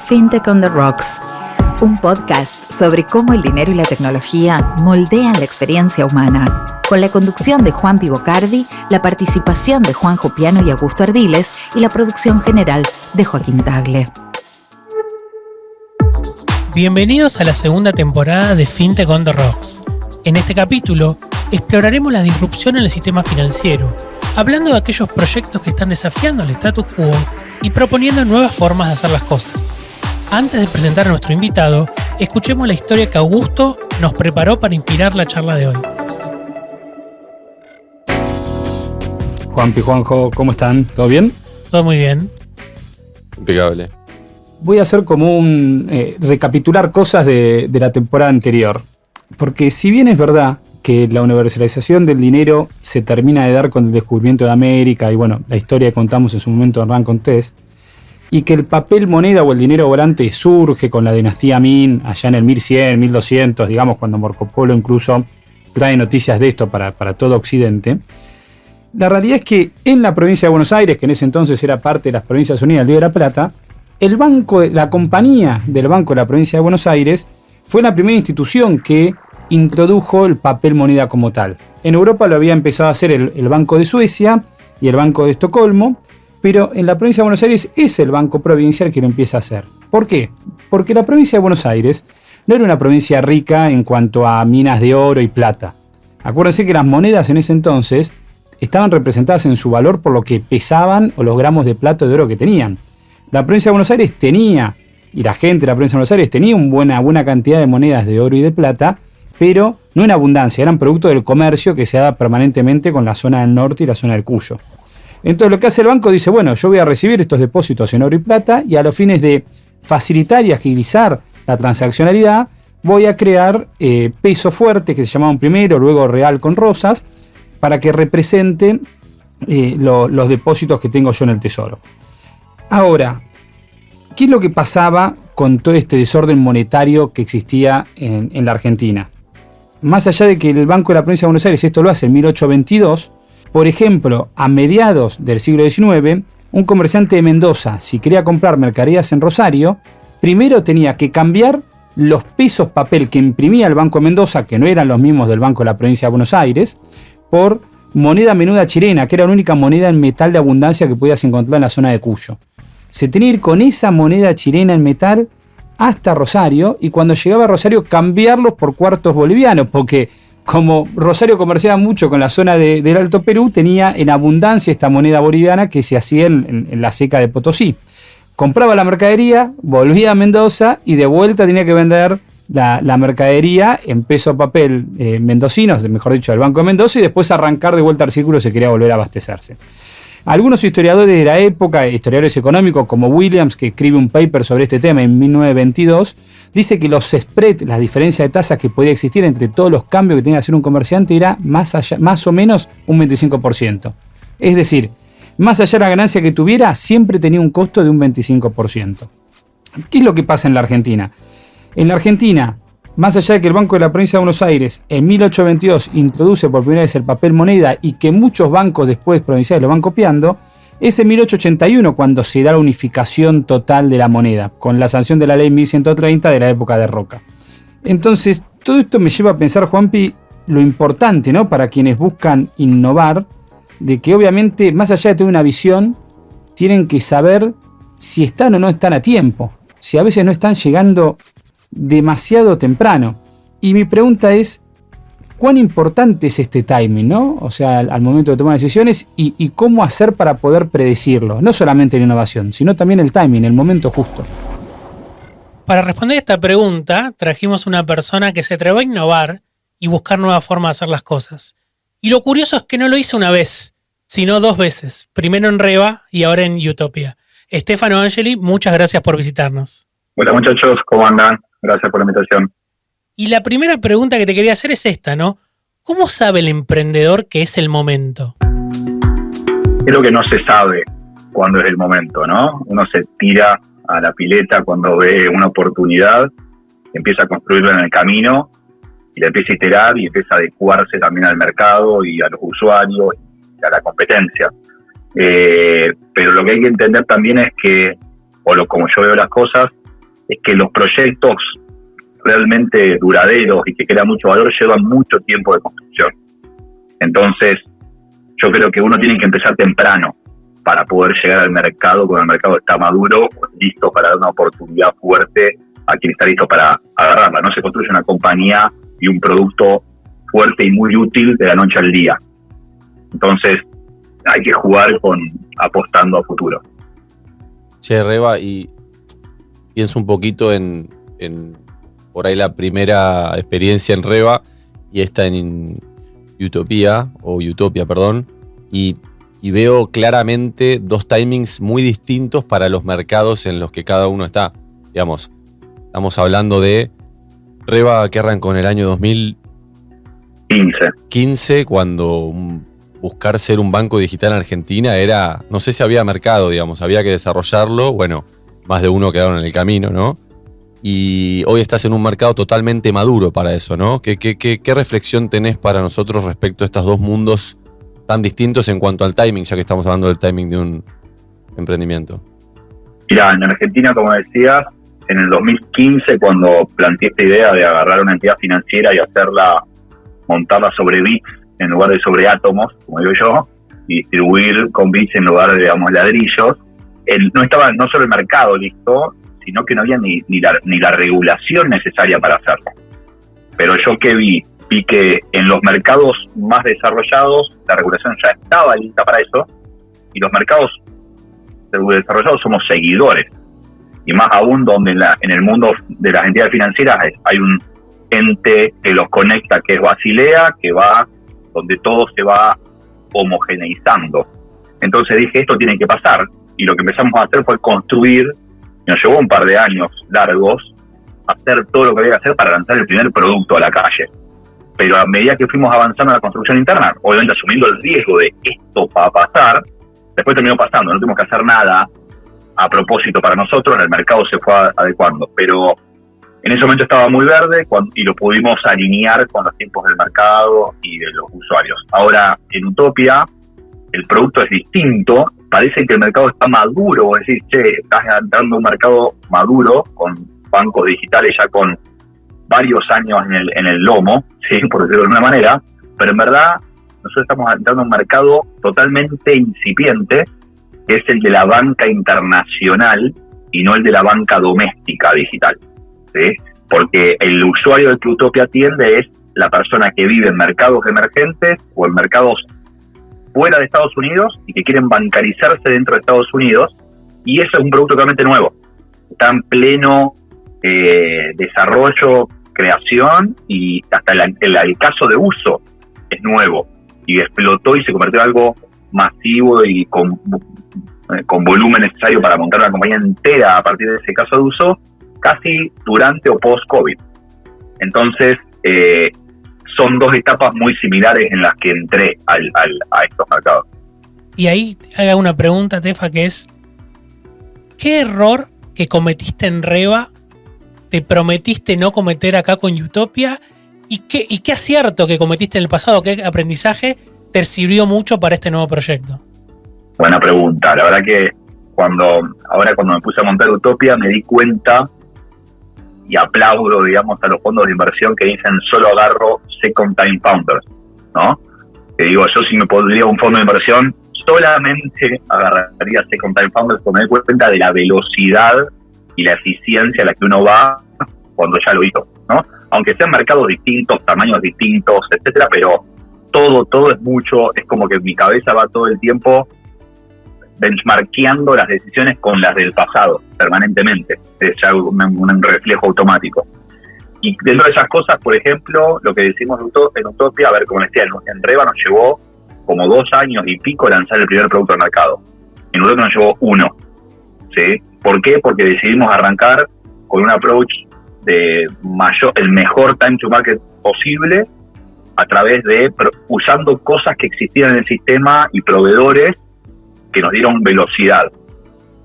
FinTech on the Rocks, un podcast sobre cómo el dinero y la tecnología moldean la experiencia humana, con la conducción de Juan Pivocardi, la participación de Juanjo Piano y Augusto Ardiles y la producción general de Joaquín Tagle. Bienvenidos a la segunda temporada de FinTech on the Rocks. En este capítulo exploraremos la disrupción en el sistema financiero, hablando de aquellos proyectos que están desafiando el status quo y proponiendo nuevas formas de hacer las cosas. Antes de presentar a nuestro invitado, escuchemos la historia que Augusto nos preparó para inspirar la charla de hoy. Juanpi, Juanjo, ¿cómo están? ¿Todo bien? Todo muy bien. Impecable. Voy a hacer como un recapitular cosas de la temporada anterior. Porque si bien es verdad que la universalización del dinero se termina de dar con el descubrimiento de América y bueno, la historia que contamos en su momento en Rank Test, y que el papel moneda o el dinero volante surge con la dinastía Ming allá en el 1100, 1200, digamos, cuando Marco Polo incluso trae noticias de esto para todo Occidente. La realidad es que en la provincia de Buenos Aires, que en ese entonces era parte de las Provincias Unidas del Río de la Plata, la compañía del Banco de la Provincia de Buenos Aires fue la primera institución que introdujo el papel moneda como tal. En Europa lo había empezado a hacer el Banco de Suecia y el Banco de Estocolmo, pero en la provincia de Buenos Aires es el Banco Provincial que lo empieza a hacer. ¿Por qué? Porque la provincia de Buenos Aires no era una provincia rica en cuanto a minas de oro y plata. Acuérdense que las monedas en ese entonces estaban representadas en su valor por lo que pesaban o los gramos de plata o de oro que tenían. La provincia de Buenos Aires tenía, y la gente de la provincia de Buenos Aires tenía una buena cantidad de monedas de oro y de plata, pero no en abundancia, eran producto del comercio que se daba permanentemente con la zona del norte y la zona del Cuyo. Entonces lo que hace el banco dice, bueno, yo voy a recibir estos depósitos en oro y plata y a los fines de facilitar y agilizar la transaccionalidad voy a crear peso fuerte, que se llamaban primero, luego real con rosas, para que representen los depósitos que tengo yo en el tesoro. Ahora, ¿qué es lo que pasaba con todo este desorden monetario que existía en la Argentina? Más allá de que el Banco de la Provincia de Buenos Aires esto lo hace en 1822, por ejemplo, a mediados del siglo XIX, un comerciante de Mendoza, si quería comprar mercaderías en Rosario, primero tenía que cambiar los pesos papel que imprimía el Banco de Mendoza, que no eran los mismos del Banco de la Provincia de Buenos Aires, por moneda menuda chilena, que era la única moneda en metal de abundancia que podías encontrar en la zona de Cuyo. Se tenía que ir con esa moneda chilena en metal hasta Rosario, y cuando llegaba a Rosario cambiarlos por cuartos bolivianos, porque como Rosario comerciaba mucho con la zona del Alto Perú, tenía en abundancia esta moneda boliviana que se hacía en la seca de Potosí. Compraba la mercadería, volvía a Mendoza y de vuelta tenía que vender la mercadería en peso papel mendocinos, mejor dicho, del Banco de Mendoza, y después arrancar de vuelta al círculo si quería volver a abastecerse. Algunos historiadores de la época, historiadores económicos como Williams, que escribe un paper sobre este tema en 1922, dice que los spreads, las diferencias de tasas que podía existir entre todos los cambios que tenía que hacer un comerciante, era más o menos un 25%. Es decir, más allá de la ganancia que tuviera, siempre tenía un costo de un 25%. ¿Qué es lo que pasa en la Argentina? En la Argentina, más allá de que el Banco de la Provincia de Buenos Aires en 1822 introduce por primera vez el papel moneda y que muchos bancos después provinciales lo van copiando, es en 1881 cuando se da la unificación total de la moneda, con la sanción de la ley 1130 de la época de Roca. Entonces, todo esto me lleva a pensar, Juanpi, lo importante, ¿no?, para quienes buscan innovar, de que obviamente, más allá de tener una visión, tienen que saber si están o no están a tiempo, si a veces no están llegando demasiado temprano. Y mi pregunta es, ¿cuán importante es este timing, ¿no? O sea, al momento de tomar decisiones y cómo hacer para poder predecirlo. No solamente la innovación, sino también el timing, el momento justo. Para responder esta pregunta, trajimos una persona que se atrevió a innovar y buscar nuevas formas de hacer las cosas. Y lo curioso es que no lo hizo una vez, sino dos veces. Primero en Reva y ahora en Utopia. Stefano Angeli, muchas gracias por visitarnos. Hola muchachos, ¿cómo andan? Gracias por la invitación. Y la primera pregunta que te quería hacer es esta, ¿no? ¿Cómo sabe el emprendedor que es el momento? Creo que no se sabe cuándo es el momento, ¿no? Uno se tira a la pileta cuando ve una oportunidad, empieza a construirla en el camino y la empieza a iterar y empieza a adecuarse también al mercado y a los usuarios y a la competencia. Pero lo que hay que entender también es que, como yo veo las cosas, es que los proyectos realmente duraderos y que crean mucho valor llevan mucho tiempo de construcción. Entonces, yo creo que uno tiene que empezar temprano para poder llegar al mercado cuando el mercado está maduro, listo para dar una oportunidad fuerte a quien está listo para agarrarla. No se construye una compañía y un producto fuerte y muy útil de la noche al día. Entonces, hay que jugar apostando a futuro. Che, Reba, y pienso un poquito en por ahí la primera experiencia en Reba y esta en Utopia, y veo claramente dos timings muy distintos para los mercados en los que cada uno está. Digamos, estamos hablando de Reba que arrancó en el año 2015, cuando buscar ser un banco digital en Argentina era, no sé si había mercado, digamos, había que desarrollarlo. Bueno, más de uno quedaron en el camino, ¿no? Y hoy estás en un mercado totalmente maduro para eso, ¿no? ¿Qué reflexión tenés para nosotros respecto a estos dos mundos tan distintos en cuanto al timing, ya que estamos hablando del timing de un emprendimiento? Mirá, en Argentina, como decías, en el 2015, cuando planteé esta idea de agarrar una entidad financiera y montarla sobre bits en lugar de sobre átomos, como digo yo, y distribuir con bits en lugar de, digamos, ladrillos, no estaba no solo el mercado listo, sino que no había ni la regulación necesaria para hacerlo. Pero yo que vi que en los mercados más desarrollados la regulación ya estaba lista para eso, y los mercados desarrollados somos seguidores, y más aún donde en el mundo de las entidades financieras hay un ente que los conecta, que es Basilea, que va donde todo se va homogeneizando. Entonces dije, esto tiene que pasar, y lo que empezamos a hacer fue construir. Nos llevó un par de años largos hacer todo lo que había que hacer para lanzar el primer producto a la calle. Pero a medida que fuimos avanzando en la construcción interna, obviamente asumiendo el riesgo de esto va a pasar, después terminó pasando, no tuvimos que hacer nada a propósito para nosotros, el mercado se fue adecuando. Pero en ese momento estaba muy verde y lo pudimos alinear con los tiempos del mercado y de los usuarios. Ahora, en Utopia, el producto es distinto. Parece que el mercado está maduro, vos decís, che, estás entrando a un mercado maduro, con bancos digitales ya con varios años en el lomo, ¿sí? Por decirlo de alguna manera, pero en verdad nosotros estamos entrando a un mercado totalmente incipiente, que es el de la banca internacional y no el de la banca doméstica digital, ¿sí? Porque el usuario del que Utopia atiende es la persona que vive en mercados emergentes o en mercados fuera de Estados Unidos y que quieren bancarizarse dentro de Estados Unidos, y eso es un producto totalmente nuevo. Está en pleno desarrollo, creación, y hasta el caso de uso es nuevo y explotó y se convirtió en algo masivo y con volumen necesario para montar una compañía entera a partir de ese caso de uso, casi durante o post-COVID. Entonces, son dos etapas muy similares en las que entré a estos mercados. Y ahí haga una pregunta, Tefa, que es: ¿qué error que cometiste en Reba te prometiste no cometer acá con Utopia? ¿Y qué acierto que cometiste en el pasado, qué aprendizaje te sirvió mucho para este nuevo proyecto? Buena pregunta. La verdad que cuando me puse a montar Utopia me di cuenta, y aplaudo, digamos, a los fondos de inversión que dicen solo agarro second time founders, ¿no? Que digo, yo si me pondría un fondo de inversión solamente agarraría second time founders, porque me doy cuenta de la velocidad y la eficiencia a la que uno va cuando ya lo hizo, ¿no? Aunque sean mercados distintos, tamaños distintos, etcétera, pero todo es mucho, es como que mi cabeza va todo el tiempo benchmarkeando las decisiones con las del pasado, permanentemente. Es ya un reflejo automático. Y dentro de esas cosas, por ejemplo, lo que decimos en Utopia, a ver, como decía, en Reba nos llevó como 2 años y pico lanzar el primer producto al mercado. En Utopia nos llevó 1, ¿sí? ¿Por qué? Porque decidimos arrancar con un approach de el mejor time to market posible, a través de usando cosas que existían en el sistema y proveedores que nos dieron velocidad.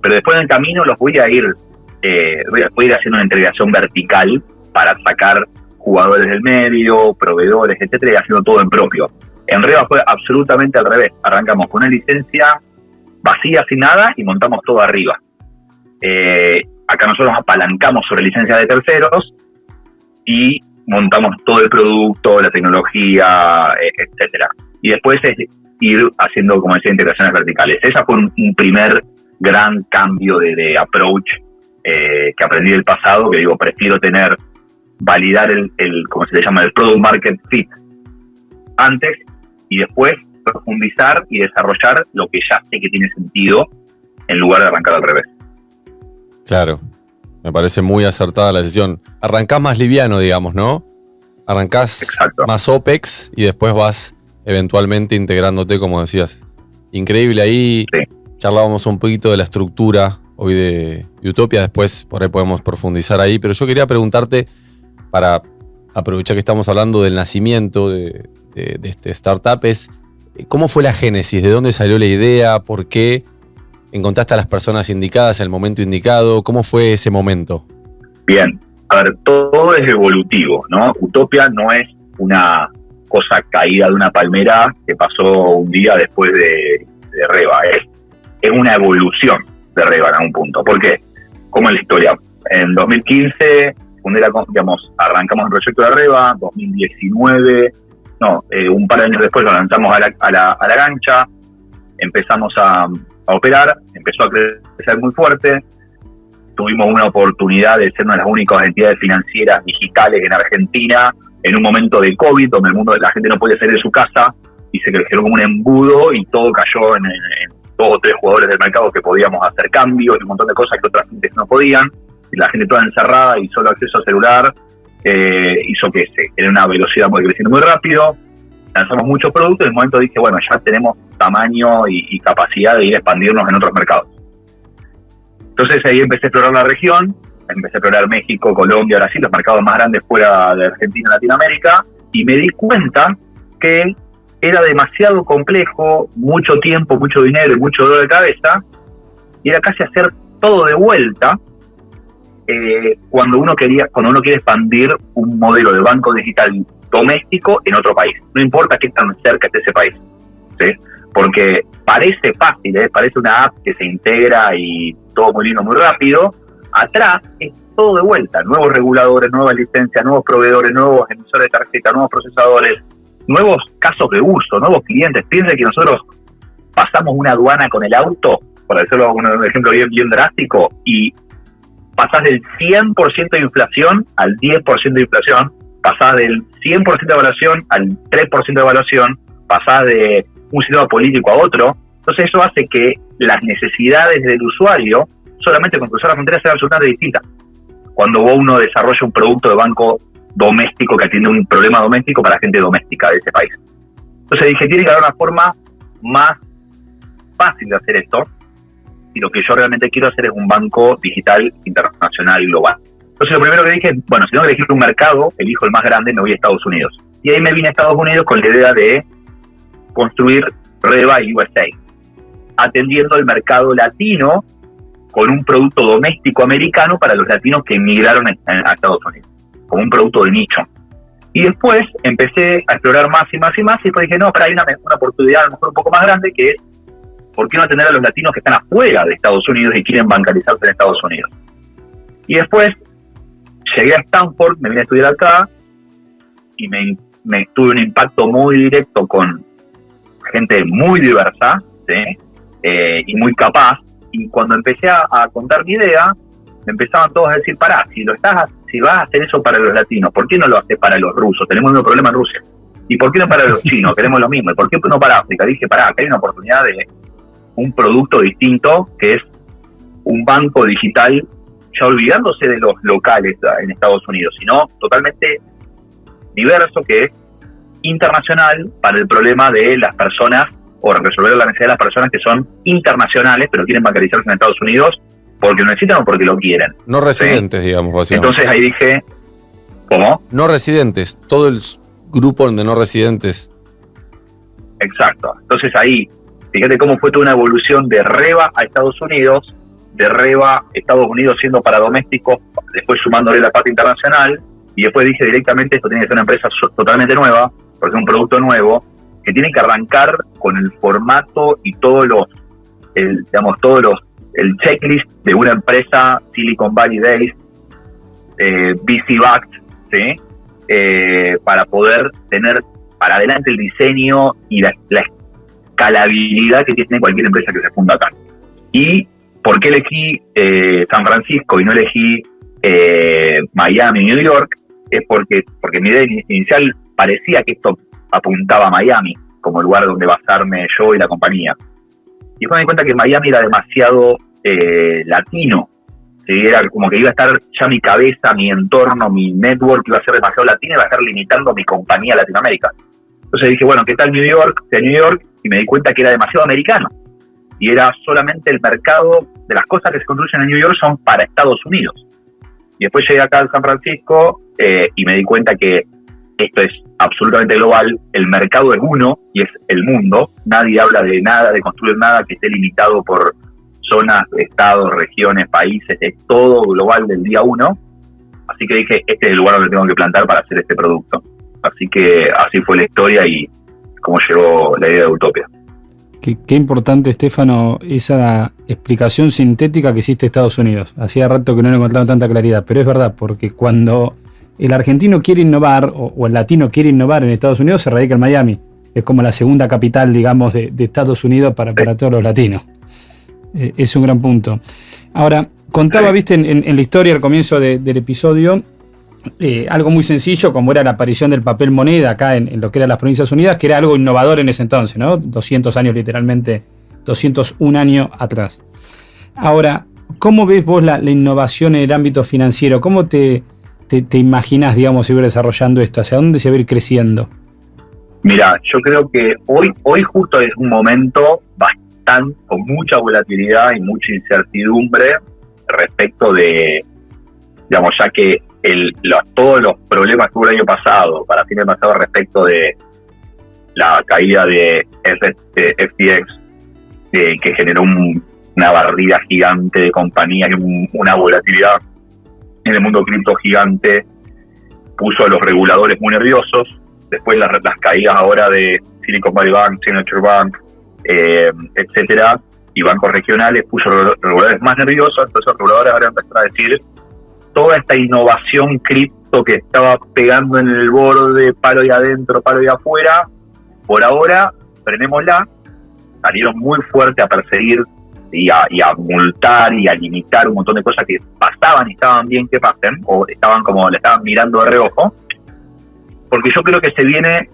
Pero después en el camino los voy a ir haciendo una integración vertical para sacar jugadores del medio, proveedores, etcétera, y haciendo todo en propio. En Reba fue absolutamente al revés. Arrancamos con una licencia vacía, sin nada, y montamos todo arriba. Acá nosotros apalancamos sobre licencias de terceros y montamos todo el producto, la tecnología, etcétera. Y después es ir haciendo, como decía, integraciones verticales. Ese fue un primer gran cambio de approach que aprendí del pasado, que digo, prefiero validar el ¿cómo se le llama? El product market fit antes y después profundizar y desarrollar lo que ya sé que tiene sentido en lugar de arrancar al revés. Claro, me parece muy acertada la decisión. Arrancás más liviano, digamos, ¿no? Arrancás Exacto. más OPEX y después vas eventualmente integrándote, como decías. Increíble, ahí Sí. Charlábamos un poquito de la estructura hoy de Utopia, después por ahí podemos profundizar ahí, pero yo quería preguntarte, para aprovechar que estamos hablando del nacimiento de este startup, ¿cómo fue la génesis? ¿De dónde salió la idea? ¿Por qué encontraste a las personas indicadas en el momento indicado? ¿Cómo fue ese momento? Bien, a ver, todo es evolutivo, ¿no? Utopia no es una cosa caída de una palmera que pasó un día después de Reba, es una evolución de Reba en algún punto. ¿Por qué? ¿Cómo es la historia? En 2015, arrancamos el proyecto de Reba, 2019, un par de años después lo lanzamos a la gancha, empezamos a operar, empezó a crecer muy fuerte, tuvimos una oportunidad de ser una de las únicas entidades financieras digitales en Argentina en un momento de COVID, donde la gente no podía salir de su casa y se creció como un embudo y todo cayó en 2 o 3 jugadores del mercado que podíamos hacer cambios y un montón de cosas que otras gentes no podían, y la gente toda encerrada y solo acceso a celular hizo que era una velocidad creciendo muy rápido. Lanzamos muchos productos y en el momento dije, bueno, ya tenemos tamaño y capacidad de ir a expandirnos en otros mercados. Entonces ahí empecé a explorar la región, empecé a explorar México, Colombia, Brasil, los mercados más grandes fuera de Argentina y Latinoamérica, y me di cuenta que era demasiado complejo, mucho tiempo, mucho dinero y mucho dolor de cabeza, y era casi hacer todo de vuelta cuando uno quiere expandir un modelo de banco digital doméstico en otro país. No importa qué tan cerca esté ese país, ¿sí? Porque parece fácil, parece una app que se integra y todo muy lindo, muy rápido. Atrás es todo de vuelta, nuevos reguladores, nuevas licencias, nuevos proveedores, nuevos emisores de tarjeta, nuevos procesadores, nuevos casos de uso, nuevos clientes. Piensen que nosotros pasamos una aduana con el auto, por decirlo un ejemplo bien drástico, y pasás del 100% de inflación al 10% de inflación, pasás del 100% de evaluación al 3% de evaluación, pasás de un sistema político a otro. Entonces eso hace que las necesidades del usuario solamente con cruzar la frontera sean absolutamente distintas. Cuando uno desarrolla un producto de banco doméstico que atiende un problema doméstico para gente doméstica de ese país. Entonces dije, tiene que haber una forma más fácil de hacer esto, y lo que yo realmente quiero hacer es un banco digital internacional y global. Entonces lo primero que dije, bueno, si tengo que elegir un mercado, elijo el más grande, me voy a Estados Unidos. Y ahí me vine a Estados Unidos con la idea de construir Reba USA, atendiendo el mercado latino con un producto doméstico americano para los latinos que emigraron a Estados Unidos, como un producto de nicho. Y después empecé a explorar más y después dije, no, pero hay una oportunidad a lo mejor un poco más grande, que es, ¿por qué no atender a los latinos que están afuera de Estados Unidos y quieren bancarizarse en Estados Unidos? Y después llegué a Stanford, me vine a estudiar acá, y me tuve un impacto muy directo con gente muy diversa, ¿sí? Y muy capaz. Y cuando empecé a contar mi idea, me empezaban todos a decir, pará, si vas a hacer eso para los latinos, ¿por qué no lo haces para los rusos? Tenemos el mismo problema en Rusia. ¿Y por qué no para los chinos? Queremos lo mismo. ¿Y por qué no para África? Dije, pará, acá hay una oportunidad de un producto distinto, que es un banco digital, ya olvidándose de los locales en Estados Unidos, sino totalmente diverso, que es internacional para el problema de las personas, o resolver la necesidad de las personas que son internacionales, pero quieren bancarizarse en Estados Unidos porque lo necesitan o porque lo quieren. No residentes, ¿sí? Digamos, básicamente. Entonces ahí dije, ¿cómo? No residentes, todo el grupo de no residentes. Exacto. Entonces ahí, fíjate cómo fue toda una evolución de Reba a Estados Unidos, de Reba Estados Unidos siendo para domésticos, después sumándole la parte internacional, y después dije directamente, esto tiene que ser una empresa totalmente nueva, porque es un producto nuevo, que tiene que arrancar con el formato y todos los el checklist de una empresa Silicon Valley Based, VC-backed, ¿sí? Para poder tener para adelante el diseño y la escalabilidad que tiene cualquier empresa que se funda acá. ¿Y por qué elegí San Francisco y no elegí Miami, New York? Es porque mi idea inicial parecía que esto apuntaba a Miami como lugar donde basarme yo y la compañía. Y después me di cuenta que Miami era demasiado latino, ¿sí? Era como que iba a estar ya mi cabeza, mi entorno, mi network iba a ser demasiado latino y iba a estar limitando mi compañía a Latinoamérica. Entonces dije, bueno, ¿qué tal New York? De New York, y me di cuenta que era demasiado americano. Y era solamente el mercado de las cosas que se construyen en New York son para Estados Unidos. Y después llegué acá a San Francisco y me di cuenta que esto es absolutamente global, el mercado es uno y es el mundo. Nadie habla de nada, de construir nada que esté limitado por zonas, estados, regiones, países, es todo global del día uno. Así que dije, este es el lugar donde tengo que plantar para hacer este producto. Así que así fue la historia y cómo llegó la idea de Utopia. Qué importante, Estefano, esa explicación sintética que hiciste de Estados Unidos. Hacía rato que no le encontraba tanta claridad, pero es verdad, porque cuando el argentino quiere innovar o el latino quiere innovar en Estados Unidos, se radica en Miami. Es como la segunda capital, digamos, de Estados Unidos para todos los latinos. Es un gran punto. Ahora, contaba, viste, en la historia al comienzo del episodio, algo muy sencillo, como era la aparición del papel moneda acá en lo que eran las Provincias Unidas, que era algo innovador en ese entonces, ¿no? 200 años literalmente, 201 años atrás. Ahora, ¿cómo ves vos la innovación en el ámbito financiero? ¿Cómo te imaginas, digamos, ir desarrollando esto? ¿Hacia dónde se va a ir creciendo? Mira, yo creo que hoy justo es un momento con mucha volatilidad y mucha incertidumbre respecto de, digamos, ya que todos los problemas que hubo el año pasado, para fin de pasado, respecto de la caída de FTX, que generó una barrida gigante de compañías y una volatilidad en el mundo cripto gigante, puso a los reguladores muy nerviosos. Después las caídas ahora de Silicon Valley Bank, Signature Bank, etcétera, y bancos regionales, puso a los reguladores más nerviosos. Entonces los reguladores ahora empezaron a decir, toda esta innovación cripto que estaba pegando en el borde, palo y adentro, palo y afuera, por ahora, frenémosla. Salieron muy fuerte a perseguir y a multar y a limitar un montón de cosas que pasaban y estaban bien que pasen, o estaban como le estaban mirando de reojo, porque yo creo que se viene,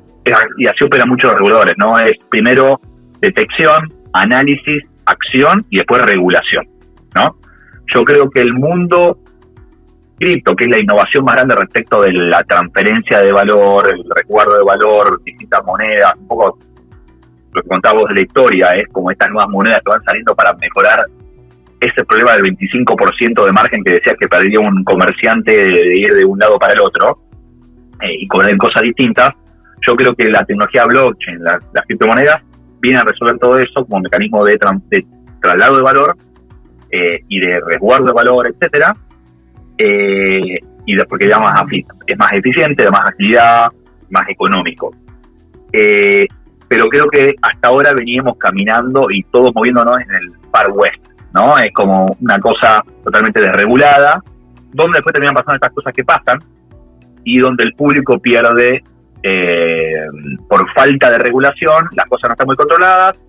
y así operan muchos los reguladores, ¿no? Es primero detección, análisis, acción y después regulación, ¿no? Yo creo que el mundo cripto, que es la innovación más grande respecto de la transferencia de valor, el resguardo de valor, distintas monedas, un poco lo que contabas vos de la historia, es como estas nuevas monedas que van saliendo para mejorar ese problema del 25% de margen que decía que perdía un comerciante de ir de un lado para el otro y cobrar cosas distintas. Yo creo que la tecnología blockchain, las criptomonedas, vienen a resolver todo eso como mecanismo de traslado de valor y de resguardo de valor, etcétera, y porque ya es más eficiente, de más agilidad, más económico. Pero creo que hasta ahora veníamos caminando y todos moviéndonos en el Far West, ¿no? Es como una cosa totalmente desregulada, donde después terminan pasando estas cosas que pasan y donde el público pierde por falta de regulación, las cosas no están muy controladas,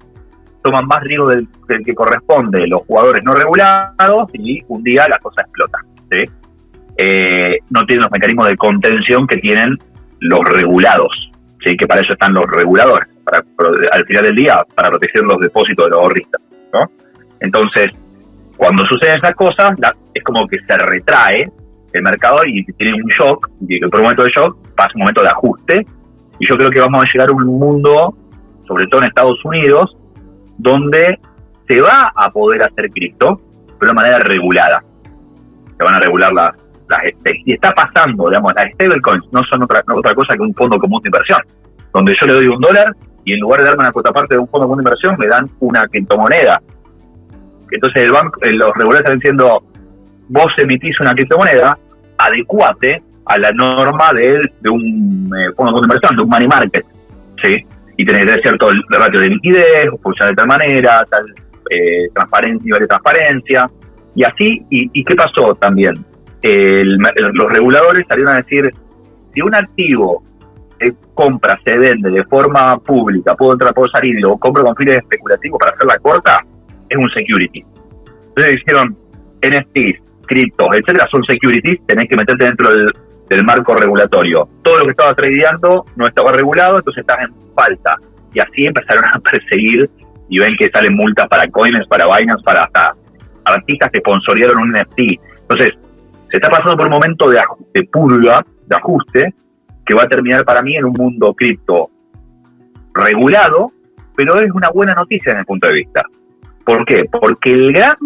toman más riesgo del que corresponde los jugadores no regulados y un día la cosa explota, ¿sí? No tienen los mecanismos de contención que tienen los regulados, ¿sí? Que para eso están los reguladores, al final del día, para proteger los depósitos de los ahorristas, ¿no? Entonces, cuando suceden esas cosas, es como que se retrae el mercado y tiene un shock, y por un momento de shock pasa un momento de ajuste, y yo creo que vamos a llegar a un mundo, sobre todo en Estados Unidos, donde se va a poder hacer cripto, pero de manera regulada. Se van a regular las y está pasando, digamos, las stablecoins no son otra cosa que un fondo común de inversión, donde yo le doy $1 y en lugar de darme una cuota parte de un fondo común de inversión, me dan una criptomoneda. Entonces los reguladores están diciendo, vos emitís una criptomoneda, adecuate a la norma de un fondo común de inversión, de un money market, ¿sí? Y tenés que tener cierto ratio de liquidez, funciona de tal manera, tal nivel de transparencia, y así, y ¿qué pasó también? Los reguladores salieron a decir, si un activo compra, se vende de forma pública, puedo salir y lo compro con fines especulativos para hacerla corta, es un security. Entonces dijeron, NFTs, criptos, etcétera, son securities, tenés que meterte dentro del marco regulatorio. Todo lo que estaba tradeando no estaba regulado, entonces estás en falta. Y así empezaron a perseguir, y ven que salen multas para Coinbase, para Binance, para hasta artistas que sponsoriaron un NFT. Entonces, se está pasando por un momento de purga, de ajuste, que va a terminar para mí en un mundo cripto regulado, pero es una buena noticia desde mi punto de vista. ¿Por qué? Porque el gran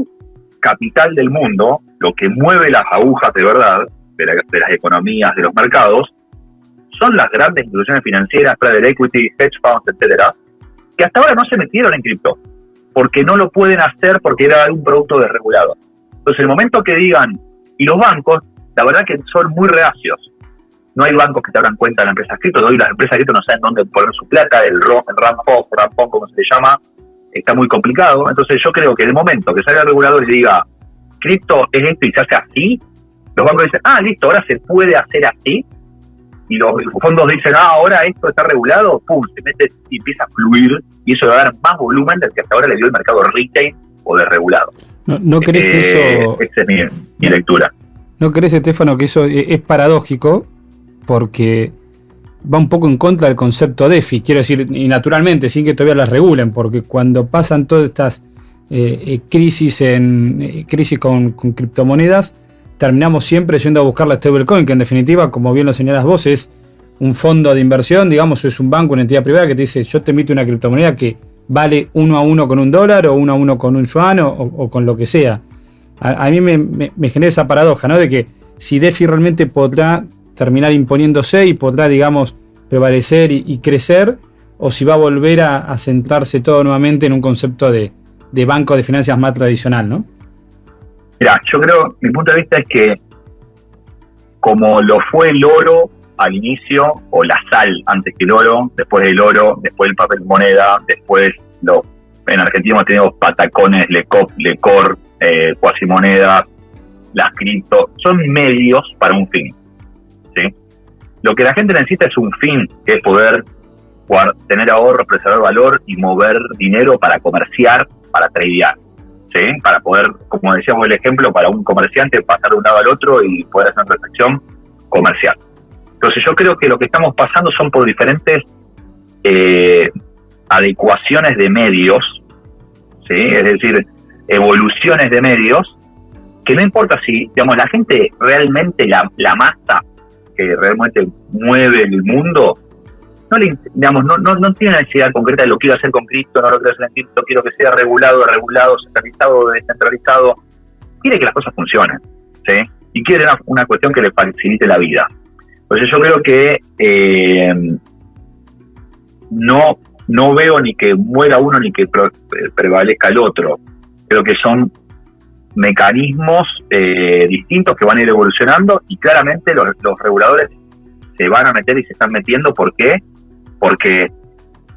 capital del mundo, lo que mueve las agujas de verdad, de las economías, de los mercados, son las grandes instituciones financieras, private equity, hedge funds, etcétera, que hasta ahora no se metieron en cripto, porque no lo pueden hacer porque era un producto desregulado. Entonces, el momento que digan, y los bancos, la verdad que son muy reacios. No hay bancos que te abran cuenta de las empresas cripto, hoy las empresas cripto no saben dónde poner su plata, el rampón, como se le llama, está muy complicado. Entonces yo creo que en el momento que salga el regulador y diga, cripto es esto y se hace así, los bancos dicen, listo, ahora se puede hacer así, y los fondos dicen, ahora esto está regulado, pum, se mete y empieza a fluir, y eso va a dar más volumen del que hasta ahora le dio el mercado retail o desregulado. ¿No crees que eso... Esa es mi lectura. ¿No crees, Estefano, que eso es paradójico? Porque va un poco en contra del concepto DeFi, quiero decir, y naturalmente, sin que todavía las regulen, porque cuando pasan todas estas crisis con criptomonedas, terminamos siempre yendo a buscar la stablecoin, que en definitiva, como bien lo señalas vos, es un fondo de inversión, digamos, es un banco, una entidad privada que te dice, yo te emito una criptomoneda que vale 1 a 1 con $1 o 1 a 1 con un yuan o con lo que sea. A mí me genera esa paradoja, ¿no? De que si DeFi realmente podrá terminar imponiéndose y podrá, digamos, prevalecer y crecer, o si va a volver a centrarse todo nuevamente en un concepto de banco de finanzas más tradicional, ¿no? Mira, yo creo, mi punto de vista es que como lo fue el oro al inicio, o la sal antes que el oro, después el papel moneda, después en Argentina hemos tenido patacones, lecor, cuasimonedas, las cripto, son medios para un fin, ¿sí? Lo que la gente necesita es un fin, que es poder tener ahorro, preservar valor y mover dinero para comerciar, para tradear, ¿sí? Para poder, como decíamos el ejemplo, para un comerciante pasar de un lado al otro y poder hacer una transacción comercial. Entonces yo creo que lo que estamos pasando son por diferentes adecuaciones de medios, ¿sí? Es decir, evoluciones de medios, que no importa si, digamos, la gente realmente, la masa que realmente mueve el mundo, no tiene necesidad concreta de lo quiero hacer con cripto, no lo quiero hacer en cripto, quiero que sea regulado, centralizado, descentralizado. Quiere que las cosas funcionen, ¿sí? Y quiere una cuestión que le facilite la vida. Entonces yo creo que no veo ni que muera uno ni que prevalezca el otro. Creo que son mecanismos distintos que van a ir evolucionando, y claramente los reguladores se van a meter y se están metiendo. ¿Por qué? Porque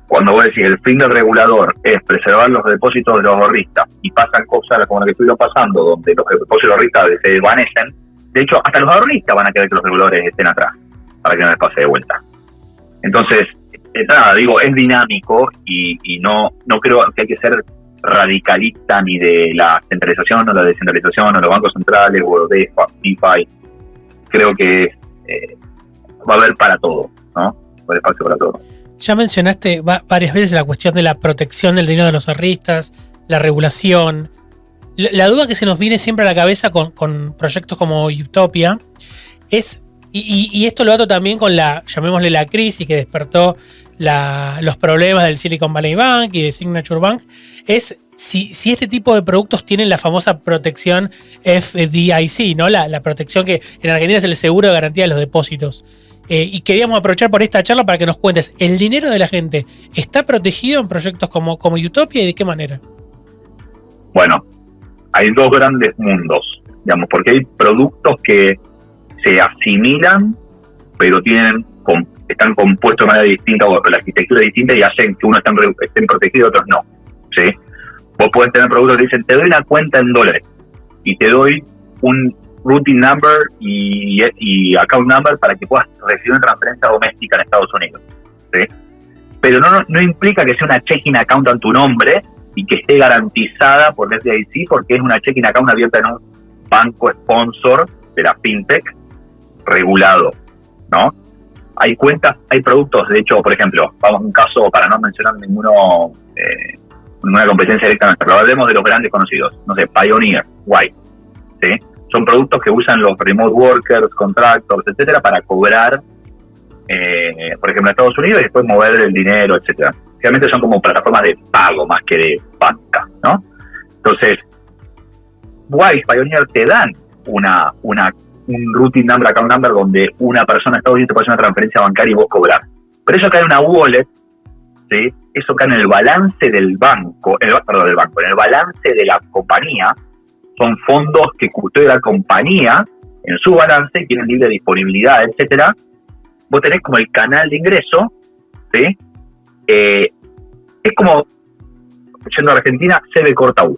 cuando vos decís el fin del regulador es preservar los depósitos de los ahorristas y pasan cosas como las que estuvieron pasando, donde los depósitos de los ahorristas se desvanecen, de hecho hasta los ahorristas van a querer que los reguladores estén atrás para que no les pase de vuelta. Entonces, es dinámico y no creo que hay que ser radicalista ni de la centralización o la descentralización o los bancos centrales o de DeFi. Creo que va a haber para todo, ¿no? Va a haber espacio para todo. Ya mencionaste varias veces la cuestión de la protección del dinero de los ahorristas, la regulación. La duda que se nos viene siempre a la cabeza con proyectos como Utopia es, y esto lo ato también con llamémosle la crisis que despertó los problemas del Silicon Valley Bank y de Signature Bank, es si este tipo de productos tienen la famosa protección FDIC, ¿no? La protección que en Argentina es el seguro de garantía de los depósitos. Y queríamos aprovechar por esta charla para que nos cuentes, ¿el dinero de la gente está protegido en proyectos como Utopia y de qué manera? Bueno, hay dos grandes mundos, digamos, porque hay productos que se asimilan, pero están compuestos de manera distinta o la arquitectura distinta y hacen que unos estén protegidos y otros no, ¿sí? Vos podés tener productos que dicen, te doy una cuenta en dólares y te doy un routing number y account number para que puedas recibir una transferencia doméstica en Estados Unidos, ¿sí? Pero no implica que sea una checking account en tu nombre y que esté garantizada por el FDIC, porque es una checking account abierta en un banco sponsor de la fintech regulado, ¿no? Hay cuentas, hay productos, de hecho, por ejemplo, vamos a un caso para no mencionar ninguna competencia directamente, pero hablemos de los grandes conocidos, no sé, Pioneer, Wise, ¿sí? Son productos que usan los remote workers, contractors, etcétera, para cobrar, por ejemplo, en Estados Unidos y después mover el dinero, etcétera. Realmente son como plataformas de pago más que de banca, ¿no? Entonces, Wise, Pioneer te dan un routing number, account number, donde una persona en Estados Unidos te puede hacer una transferencia bancaria y vos cobrar. Pero eso cae en una wallet, ¿sí? Eso cae en el balance del banco, en el balance de la compañía. Son fondos que custodia la compañía en su balance, tienen libre disponibilidad, etcétera. Vos tenés como el canal de ingreso, ¿sí? Es como, yendo a Argentina, CB corta U.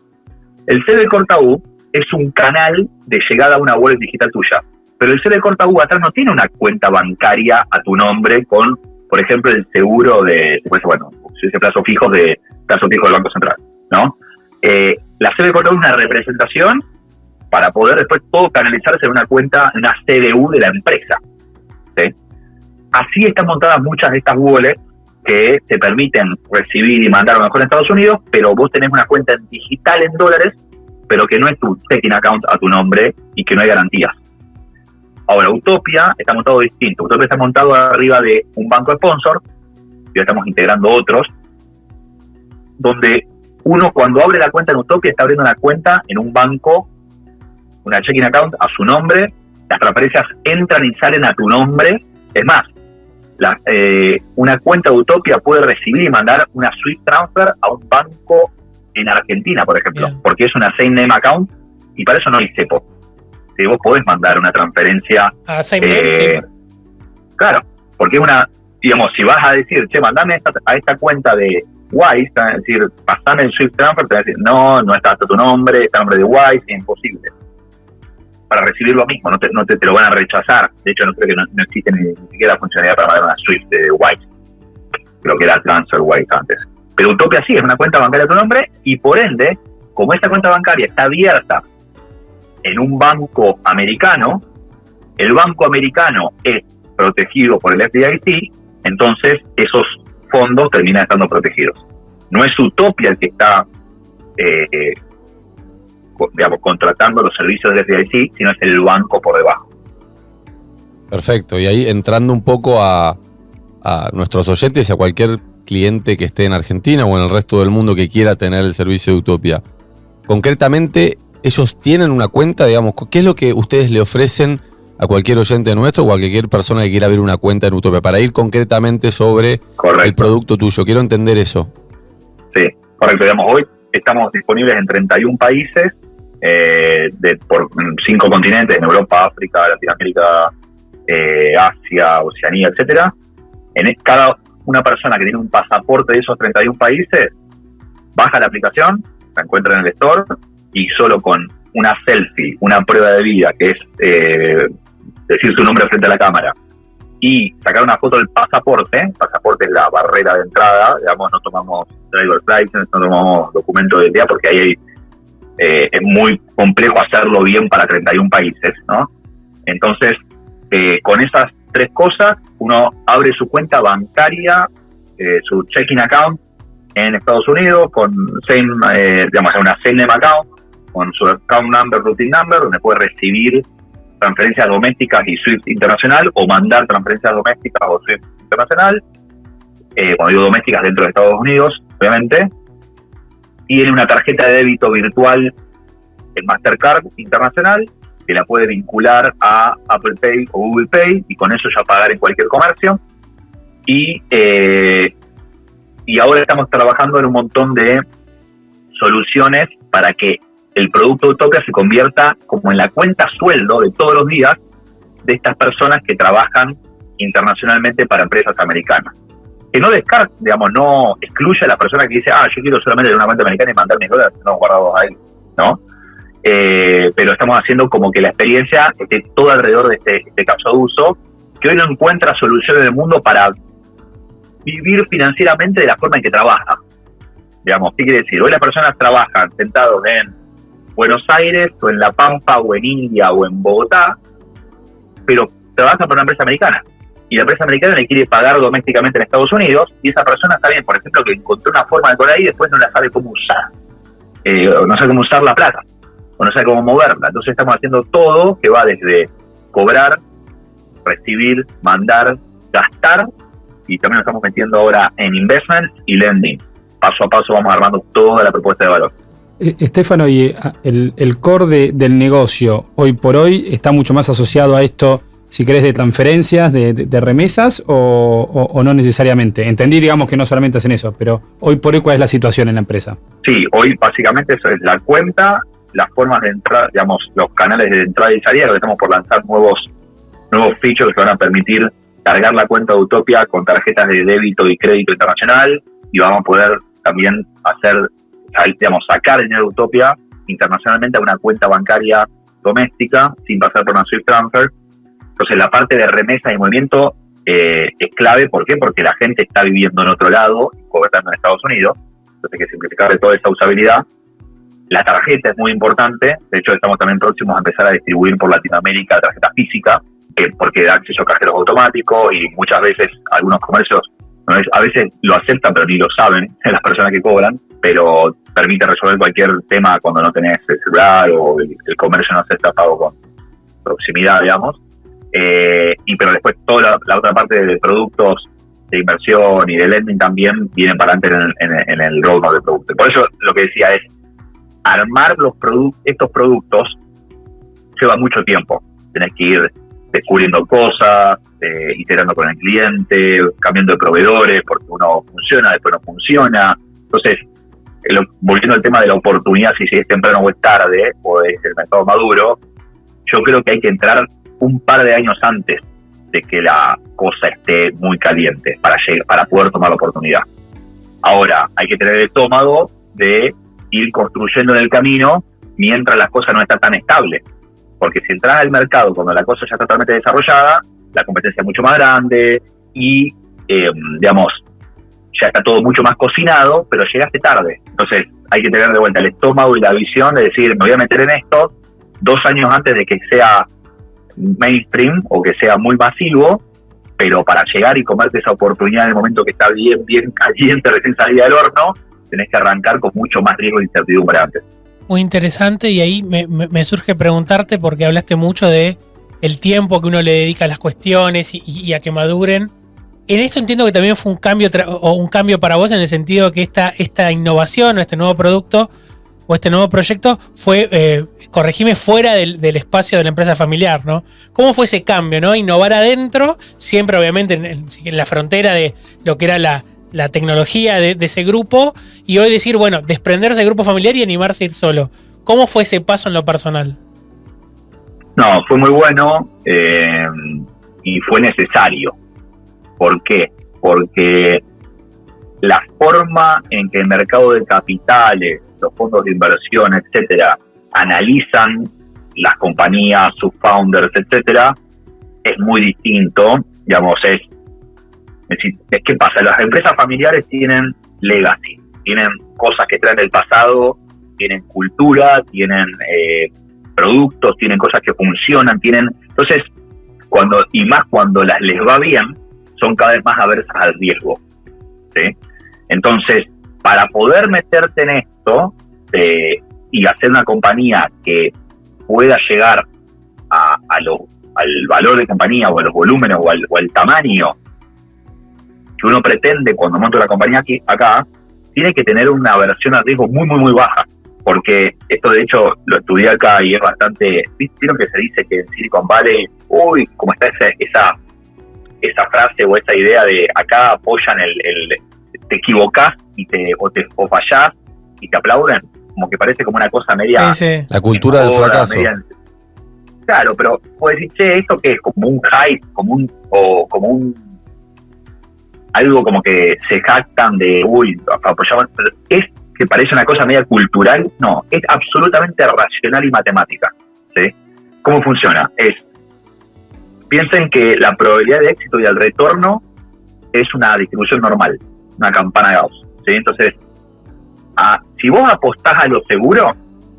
El CB corta U es un canal de llegada a una wallet digital tuya, pero el CB corta U atrás no tiene una cuenta bancaria a tu nombre con, por ejemplo, el seguro de, pues, bueno, ese plazo fijo del Banco Central, ¿no? La CB corta U es una representación para poder después todo canalizarse en una cuenta, en una CBU de la empresa, ¿sí? Así están montadas muchas de estas wallets que te permiten recibir y mandar a lo mejor en Estados Unidos, pero vos tenés una cuenta digital en dólares, pero que no es tu checking account a tu nombre y que no hay garantías. Ahora, Utopia está montado distinto. Utopia está montado arriba de un banco sponsor, ya estamos integrando otros, donde uno cuando abre la cuenta en Utopia está abriendo una cuenta en un banco, una checking account a su nombre, las transferencias entran y salen a tu nombre. Es más, una cuenta de Utopia puede recibir y mandar una Swift transfer a un banco en Argentina, por ejemplo, bien, porque es una same name account y para eso no hay cepo. Si vos podés mandar una transferencia same name, sí. Claro, porque es una, digamos, si vas a decir, che, mandame a esta cuenta de Wise, es decir, pasame el Swift transfer, te van a decir, no está tu nombre, está el nombre de Wise, es imposible. Para recibir lo mismo, no te lo van a rechazar. De hecho, no creo que no existe ni siquiera la funcionalidad para mandar una Swift de Wise. Creo que era TransferWise antes. Pero Utopia sí, es una cuenta bancaria a tu nombre y por ende, como esta cuenta bancaria está abierta en un banco americano, el banco americano es protegido por el FDIC, entonces esos fondos terminan estando protegidos. No es Utopia el que está contratando los servicios del FDIC, sino es el banco por debajo. Perfecto, y ahí entrando un poco a nuestros oyentes y a cualquier cliente que esté en Argentina o en el resto del mundo que quiera tener el servicio de Utopia. Concretamente, ellos tienen una cuenta, digamos, ¿qué es lo que ustedes le ofrecen a cualquier oyente nuestro o a cualquier persona que quiera abrir una cuenta en Utopia? Para ir concretamente sobre el producto tuyo. Quiero entender eso. Sí, correcto. Digamos, hoy estamos disponibles en 31 países, por 5 continentes, en Europa, África, Latinoamérica, Asia, Oceanía, etcétera. Cada una persona que tiene un pasaporte de esos 31 países baja la aplicación, la encuentra en el store y solo con una selfie, una prueba de vida, que es decir su nombre frente a la cámara y sacar una foto del pasaporte. El pasaporte es la barrera de entrada, digamos, no tomamos driver's license, no tomamos documento de identidad porque ahí es muy complejo hacerlo bien para 31 países, ¿no? Entonces, con esas 3 cosas, uno abre su cuenta bancaria, su checking account en Estados Unidos, con una same name account, con su account number, routing number, donde puede recibir transferencias domésticas y SWIFT internacional, o mandar transferencias domésticas o SWIFT internacional, cuando digo domésticas dentro de Estados Unidos, obviamente. Tiene una tarjeta de débito virtual en Mastercard internacional, que la puede vincular a Apple Pay o Google Pay y con eso ya pagar en cualquier comercio. Y ahora estamos trabajando en un montón de soluciones para que el producto de Utopia se convierta como en la cuenta sueldo de todos los días de estas personas que trabajan internacionalmente para empresas americanas. que no descarte, digamos, no excluye a la persona que dice, yo quiero solamente tener una cuenta americana y mandar mis dólares no guardados ahí, ¿no? Pero estamos haciendo como que la experiencia esté todo alrededor de este caso de uso, que hoy no encuentra solución en el mundo para vivir financieramente de la forma en que trabaja. Digamos, ¿qué quiere decir? Hoy las personas trabajan sentados en Buenos Aires, o en La Pampa, o en India, o en Bogotá, pero trabajan para una empresa americana. Y la empresa americana le quiere pagar domésticamente en Estados Unidos, y esa persona está bien, por ejemplo, que encontró una forma de cobrar ahí y después no la sabe cómo usar. O no sabe cómo usar la plata, o no sabe cómo moverla. Entonces estamos haciendo todo que va desde cobrar, recibir, mandar, gastar, y también nos estamos metiendo ahora en investment y lending. Paso a paso vamos armando toda la propuesta de valor. Estefano, y el core del negocio hoy por hoy está mucho más asociado a esto, si querés, de transferencias, de remesas, o no necesariamente. Entendí, digamos, que no solamente hacen eso, pero hoy por hoy, ¿cuál es la situación en la empresa? Sí, hoy básicamente eso es la cuenta, las formas de entrada, digamos, los canales de entrada y salida, que estamos por lanzar nuevos features que van a permitir cargar la cuenta de Utopia con tarjetas de débito y crédito internacional, y vamos a poder también sacar dinero de Utopia internacionalmente a una cuenta bancaria doméstica sin pasar por una Swift Transfer. Entonces la parte de remesa y movimiento es clave. ¿Por qué? Porque la gente está viviendo en otro lado, cobrando en Estados Unidos, entonces hay que simplificarle toda esa usabilidad. La tarjeta es muy importante, de hecho estamos también próximos a empezar a distribuir por Latinoamérica tarjeta física, porque da acceso a cajeros automáticos, y muchas veces algunos comercios a veces lo aceptan pero ni lo saben las personas que cobran, pero permite resolver cualquier tema cuando no tenés el celular o el comercio no acepta pago con proximidad, digamos. Pero después toda la otra parte de productos de inversión y de lending también vienen para adelante en el roadmap de productos. Por eso lo que decía es, armar estos productos lleva mucho tiempo. Tenés que ir descubriendo cosas, iterando con el cliente, cambiando de proveedores, porque uno funciona, después no funciona. Entonces, volviendo al tema de la oportunidad, si es temprano o es tarde, o es el mercado maduro, yo creo que hay que entrar un par de años antes de que la cosa esté muy caliente para poder tomar la oportunidad. Ahora, hay que tener el estómago de ir construyendo en el camino mientras las cosas no están tan estables. Porque si entras al mercado cuando la cosa ya está totalmente desarrollada, la competencia es mucho más grande y, ya está todo mucho más cocinado, pero llegaste tarde. Entonces hay que tener de vuelta el estómago y la visión de decir, me voy a meter en esto 2 años antes de que sea mainstream o que sea muy masivo, pero para llegar y comerte esa oportunidad en el momento que está bien caliente, recién salida del horno, tenés que arrancar con mucho más riesgo e incertidumbre antes. Muy interesante, y ahí me surge preguntarte, porque hablaste mucho de el tiempo que uno le dedica a las cuestiones y a que maduren. En esto entiendo que también fue un cambio para vos, en el sentido que esta innovación o este nuevo producto o este nuevo proyecto fue, corregime, fuera del espacio de la empresa familiar, ¿no? ¿Cómo fue ese cambio, no? Innovar adentro, siempre obviamente en la frontera de lo que era la tecnología de ese grupo, y hoy decir, bueno, desprenderse del grupo familiar y animarse a ir solo. ¿Cómo fue ese paso en lo personal? No, fue muy bueno y fue necesario. ¿Por qué? Porque la forma en que el mercado de capitales, los fondos de inversión, etcétera, analizan las compañías, sus founders, etcétera, es muy distinto. Es que pasa, las empresas familiares tienen legacy, tienen cosas que traen del pasado, tienen cultura, tienen productos, tienen cosas que funcionan, entonces cuando les va bien, son cada vez más aversas al riesgo, ¿sí? Entonces, para poder meterte en esto y hacer una compañía que pueda llegar al valor de compañía, o a los volúmenes, o al tamaño que uno pretende cuando monta la compañía acá, tiene que tener una aversión al riesgo muy, muy, muy baja. Porque esto, de hecho, lo estudié acá y es bastante... ¿Vieron que se dice que en Silicon Valley, como está esa frase o esa idea de acá apoyan te equivocás o fallás y te aplauden? Como que parece como una cosa media... Sí. La cultura del fracaso. Claro, pero puedes decir, ¿esto qué es? Como un hype, como un algo como que se jactan de, apoyamos, es que parece una cosa media cultural. No, es absolutamente racional y matemática, ¿sí? ¿Cómo funciona? Piensen que la probabilidad de éxito y el retorno es una distribución normal, una campana de Gauss, ¿sí? Entonces, si vos apostás a lo seguro,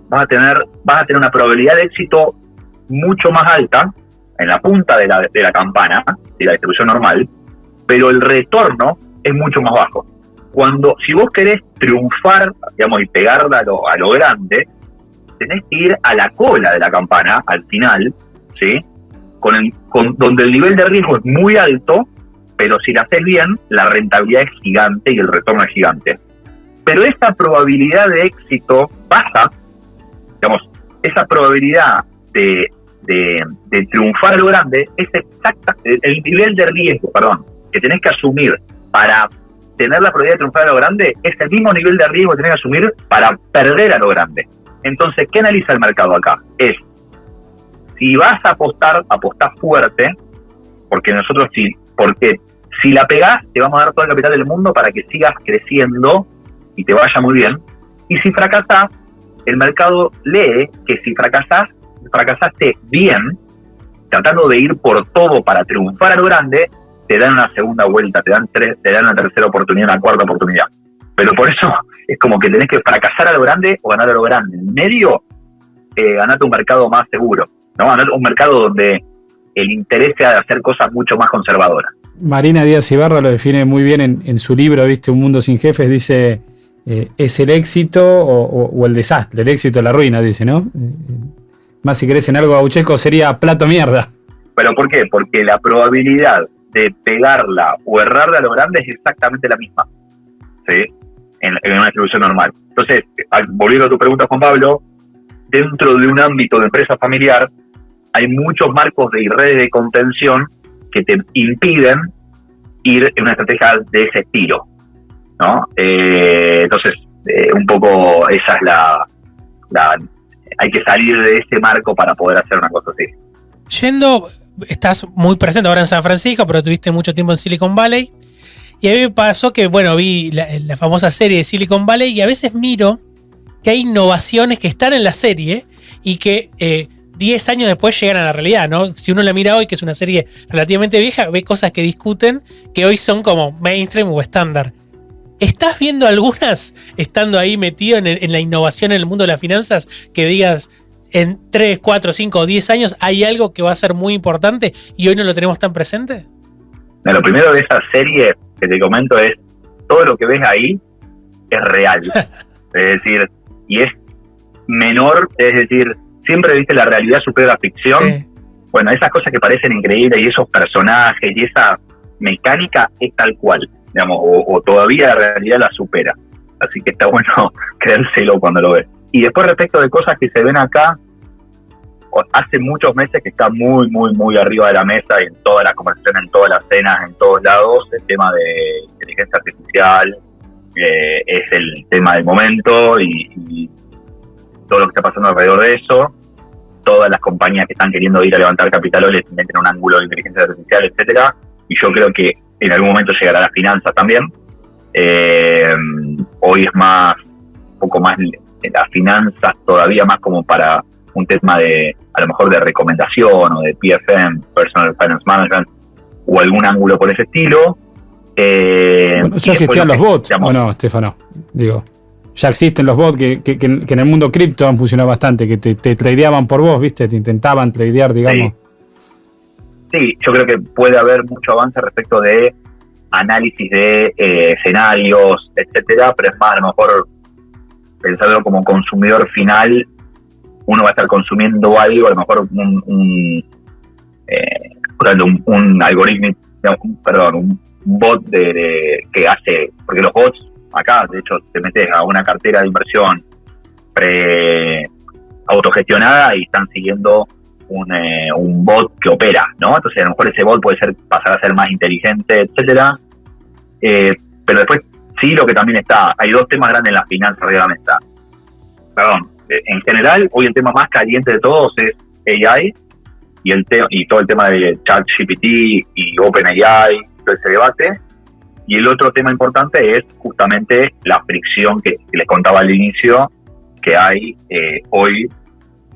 vas a tener una probabilidad de éxito mucho más alta en la punta de la campana, de la distribución normal, pero el retorno es mucho más bajo. Si vos querés triunfar, digamos, y pegarla a lo grande, tenés que ir a la cola de la campana, al final, ¿sí? Donde el nivel de riesgo es muy alto, pero si la haces bien, la rentabilidad es gigante y el retorno es gigante. Pero esa probabilidad de éxito baja, digamos, esa probabilidad de triunfar a lo grande es exacta, el nivel de riesgo, que tenés que asumir para tener la probabilidad de triunfar a lo grande es el mismo nivel de riesgo que tenés que asumir para perder a lo grande. Entonces, ¿qué analiza el mercado acá? Si vas a apostar, apostás fuerte, porque si la pegás, te vamos a dar todo el capital del mundo para que sigas creciendo y te vaya muy bien. Y si fracasás, el mercado lee que si fracasaste bien, tratando de ir por todo para triunfar a lo grande, te dan una segunda vuelta, te dan una tercera oportunidad, una cuarta oportunidad. Pero por eso es como que tenés que fracasar a lo grande o ganar a lo grande. En medio, ganate un mercado más seguro, ¿no? Ganate un mercado donde el interés sea de hacer cosas mucho más conservadoras. Marina Díaz Ibarra lo define muy bien en su libro, ¿viste? Un mundo sin jefes, dice, es el éxito o el desastre, el éxito o la ruina, dice, ¿no? Más si querés en algo gaucheco sería plato mierda. ¿Pero por qué? Porque la probabilidad de pegarla o errarla a lo grande es exactamente la misma, ¿sí? En una distribución normal. Entonces, volviendo a tu pregunta, Juan Pablo, dentro de un ámbito de empresa familiar hay muchos marcos y redes de contención que te impiden ir en una estrategia de ese estilo, ¿no? Entonces, un poco esa es hay que salir de ese marco para poder hacer una cosa así. Estás muy presente ahora en San Francisco, pero tuviste mucho tiempo en Silicon Valley. Y a mí me pasó que, vi la famosa serie de Silicon Valley y a veces miro que hay innovaciones que están en la serie y que 10 años después llegan a la realidad, ¿no? Si uno la mira hoy, que es una serie relativamente vieja, ve cosas que discuten que hoy son como mainstream o estándar. ¿Estás viendo algunas, estando ahí metido en la innovación en el mundo de las finanzas, que digas en 3, 4, 5 o 10 años hay algo que va a ser muy importante y hoy no lo tenemos tan presente? Lo primero de esa serie que te comento es, todo lo que ves ahí es real. Es decir, y es menor, es decir, siempre viste la realidad supera la ficción. Sí. Bueno, esas cosas que parecen increíbles y esos personajes y esa mecánica es tal cual, digamos, o todavía la realidad la supera. Así que está bueno creérselo cuando lo ves. Y después, respecto de cosas que se ven acá, hace muchos meses que está muy, muy, muy arriba de la mesa y en todas las conversaciones, en todas las cenas, en todos lados, el tema de inteligencia artificial es el tema del momento y todo lo que está pasando alrededor de eso. Todas las compañías que están queriendo ir a levantar capital hoy les meten un ángulo de inteligencia artificial, etcétera. Y yo creo que en algún momento llegará a las finanzas también. Hoy es un poco más las finanzas, todavía más como para un tema de, a lo mejor, de recomendación o de PFM, Personal Finance Management, o algún ángulo por ese estilo. Bueno, ya existían los bots, ¿o no, Stefano? Digo, ya existen los bots que en el mundo cripto han funcionado bastante, que te tradeaban por vos, ¿viste? Te intentaban tradear, digamos. Sí, yo creo que puede haber mucho avance respecto de análisis de escenarios, etcétera, pero es más, a lo mejor, pensándolo como consumidor final, uno va a estar consumiendo algo, a lo mejor un algoritmo, un bot que hace, porque los bots acá, de hecho, te metes a una cartera de inversión autogestionada y están siguiendo un bot que opera, ¿no? Entonces a lo mejor ese bot puede pasar a ser más inteligente, etcétera. Pero después sí, lo que también está, hay dos temas grandes en las finanzas arriba de la mesa. En general, hoy el tema más caliente de todos es AI y todo el tema de ChatGPT y OpenAI, todo ese debate. Y el otro tema importante es justamente la fricción que les contaba al inicio que hay hoy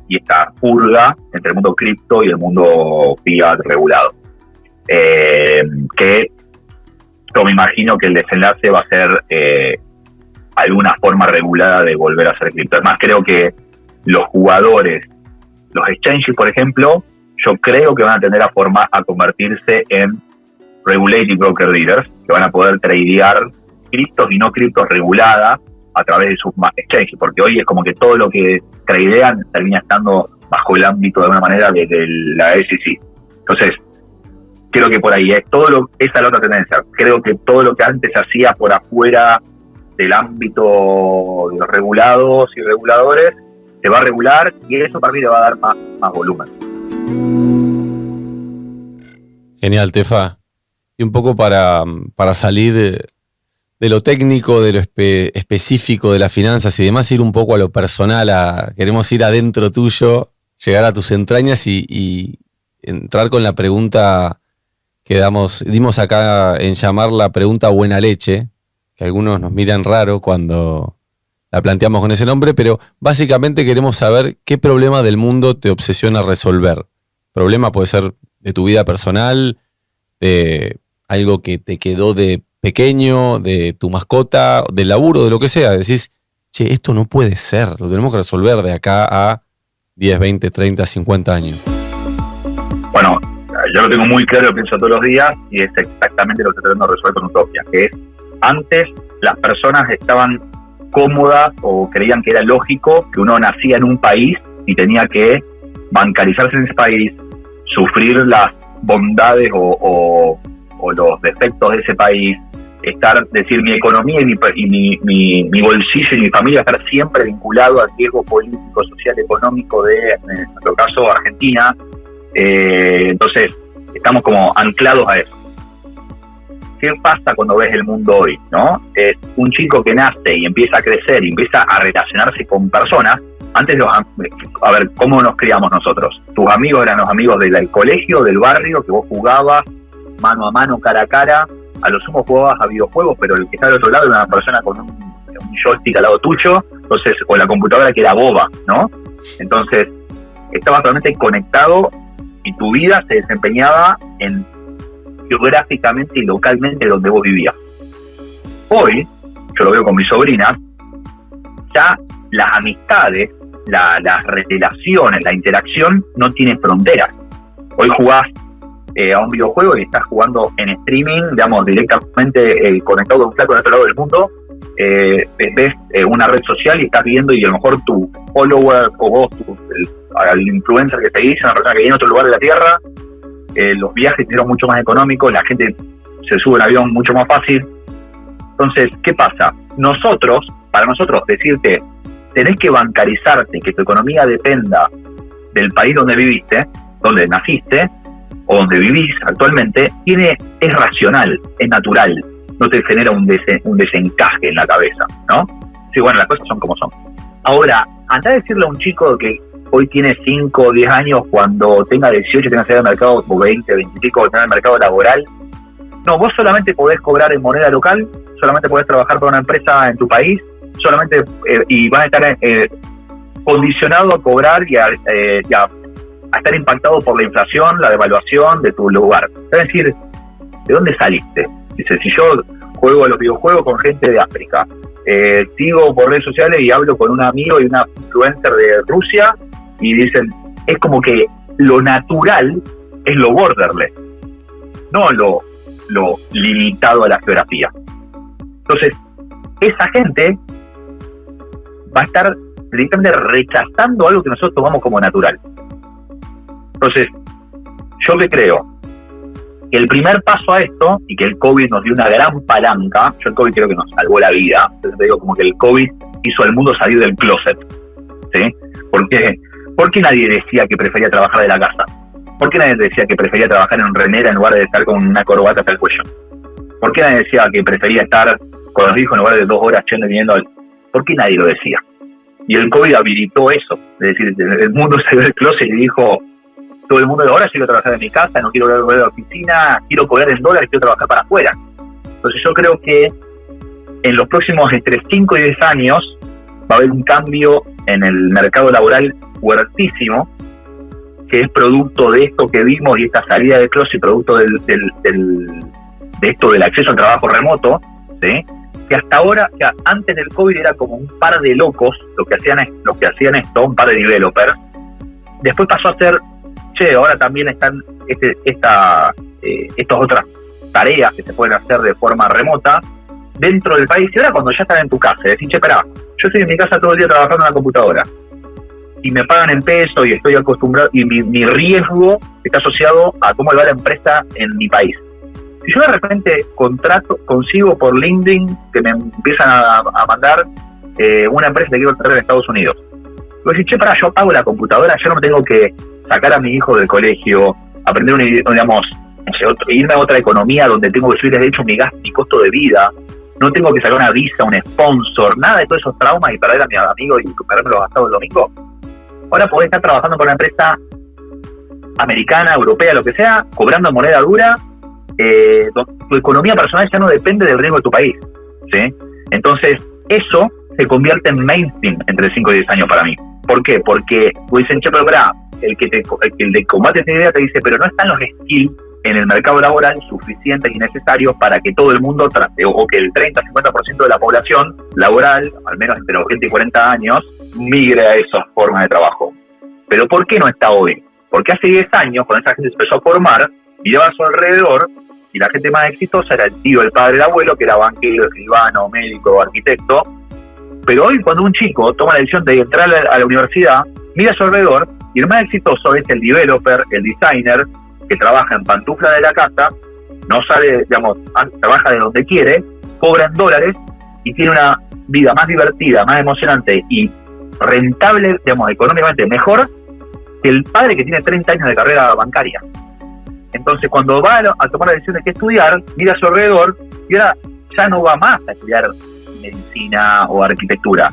y esta purga entre el mundo cripto y el mundo fiat regulado. Que yo me imagino que el desenlace va a ser alguna forma regulada de volver a ser cripto. Además, creo que los jugadores, los exchanges, por ejemplo, yo creo que van a tender a convertirse en regulated broker dealers, que van a poder tradear criptos y no criptos reguladas a través de sus exchanges, porque hoy es como que todo lo que tradean termina estando bajo el ámbito de alguna manera de la SEC. Entonces, creo que por ahí esa es la otra tendencia. Creo que todo lo que antes se hacía por afuera del ámbito de los regulados y reguladores se va a regular, y eso para mí le va a dar más volumen. Genial, Tefa. Y un poco para salir de lo técnico, de lo específico de las finanzas y demás, ir un poco a lo personal, queremos ir adentro tuyo, llegar a tus entrañas y entrar con la pregunta que dimos acá en llamar la pregunta buena leche, que algunos nos miran raro cuando la planteamos con ese nombre, pero básicamente queremos saber qué problema del mundo te obsesiona resolver. Problema puede ser de tu vida personal, de algo que te quedó de pequeño, de tu mascota, del laburo, de lo que sea. Decís, che, esto no puede ser, lo tenemos que resolver de acá a 10, 20, 30, 50 años. Bueno, yo lo tengo muy claro, lo pienso todos los días, y es exactamente lo que tratando de resolver con Utopia, que es, antes las personas estaban cómodas o creían que era lógico que uno nacía en un país y tenía que bancarizarse en ese país, sufrir las bondades o los defectos de ese país, decir mi economía y mi bolsillo y mi familia estar siempre vinculado al riesgo político, social, económico de, en nuestro caso, Argentina. Entonces, estamos como anclados a eso. ¿Qué pasa cuando ves el mundo hoy, no? Es un chico que nace y empieza a crecer y empieza a relacionarse con personas. Antes, a ver, ¿cómo nos criamos nosotros? Tus amigos eran los amigos del colegio, del barrio, que vos jugabas mano a mano, cara a cara. A lo sumo jugabas a videojuegos, pero el que está al otro lado era una persona con un joystick al lado tuyo, entonces, o la computadora que era boba, ¿no? Entonces, estabas totalmente conectado y tu vida se desempeñaba geográficamente y localmente donde vos vivías. Hoy, yo lo veo con mis sobrinas, ya las amistades, las relaciones, la interacción no tiene fronteras. Hoy jugás a un videojuego y estás jugando en streaming, digamos, directamente conectado con un flaco del otro lado del mundo, ves una red social y estás viendo, y a lo mejor tu follower o vos, al influencer que seguís, una persona que viene a otro lugar de la tierra, los viajes se hicieron mucho más económicos, la gente se sube en avión mucho más fácil. Entonces, ¿qué pasa? Para nosotros, decirte, tenés que bancarizarte, que tu economía dependa del país donde viviste, donde naciste, o donde vivís actualmente, es racional, es natural, no te genera un desencaje en la cabeza, ¿no? Sí, bueno, las cosas son como son. Ahora, andá a decirle a un chico que hoy tiene 5 o 10 años, cuando tenga 18, tenga que salir al mercado, o 20, 20 y pico, tener el mercado laboral. No, vos solamente podés cobrar en moneda local, solamente podés trabajar para una empresa en tu país, solamente y van a estar condicionados a cobrar y a estar impactado por la inflación, la devaluación de tu lugar. Es decir, ¿de dónde saliste? Dice, si yo juego a los videojuegos con gente de África, sigo por redes sociales y hablo con un amigo y una influencer de Rusia, y dicen, es como que lo natural es lo borderless, no lo limitado a la geografía. Entonces, esa gente va a estar directamente rechazando algo que nosotros tomamos como natural. Entonces, yo que creo que el primer paso a esto, y que el COVID nos dio una gran palanca, yo el COVID creo que nos salvó la vida, entonces te digo como que el COVID hizo al mundo salir del closet, ¿sí? ¿Por qué nadie decía que prefería trabajar de la casa? ¿Por qué nadie decía que prefería trabajar en un remera en lugar de estar con una corbata hasta el cuello? ¿Por qué nadie decía que prefería estar con los hijos en lugar de 2 horas yendo y viniendo? ¿Por qué nadie lo decía? Y el COVID habilitó eso, es decir, el mundo salió del closet y dijo, todo el mundo de ahora quiero trabajar en mi casa, no quiero volver a la oficina, quiero cobrar en dólares, quiero trabajar para afuera. Entonces yo creo que en los próximos entre 5 y 10 años va a haber un cambio en el mercado laboral fuertísimo, que es producto de esto que vimos y esta salida de closet, producto de esto del acceso al trabajo remoto, ¿sí? Que hasta ahora, que antes del COVID era como un par de locos los que hacían esto, un par de developers. Después pasó a ser, ahora también están estas otras tareas que se pueden hacer de forma remota dentro del país. Y ahora cuando ya están en tu casa, decís, esperá, yo estoy en mi casa todo el día trabajando en la computadora y me pagan en peso y estoy acostumbrado, y mi riesgo está asociado a cómo va la empresa en mi país. Si yo de repente consigo por LinkedIn que me empiezan a mandar una empresa que quiero traer en Estados Unidos, yo decís, yo pago la computadora, yo no me tengo que sacar a mi hijo del colegio, aprender irme a otra economía donde tengo que subir de hecho mi costo de vida, no tengo que sacar una visa, un sponsor, nada de todos esos traumas y perder a mi amigo y perderme los gastados el domingo. Ahora podés estar trabajando con una empresa americana, europea, lo que sea, cobrando moneda dura. Tu economía personal ya no depende del riesgo de tu país, ¿sí? Entonces eso se convierte en mainstream entre 5 y 10 años para mí. ¿Por qué? Porque dicen, pero el de combate esta idea te dice, pero no están los skills en el mercado laboral suficientes y necesarios para que todo el mundo, o que el 30-50% de la población laboral, al menos entre los 20 y 40 años, migre a esas formas de trabajo. ¿Pero por qué no está hoy? Porque hace 10 años, cuando esa gente se empezó a formar, miraba a su alrededor, y la gente más exitosa era el tío, el padre, el abuelo, que era banquero, escribano, médico, arquitecto. Pero hoy, cuando un chico toma la decisión de entrar a la universidad, mira a su alrededor, y el más exitoso es el developer, el designer, que trabaja en pantufla de la casa, no sale, trabaja de donde quiere, cobra en dólares y tiene una vida más divertida, más emocionante y rentable, económicamente mejor que el padre que tiene 30 años de carrera bancaria. Entonces, cuando va a tomar la decisión de qué estudiar, mira a su alrededor y ahora ya no va más a estudiar medicina o arquitectura.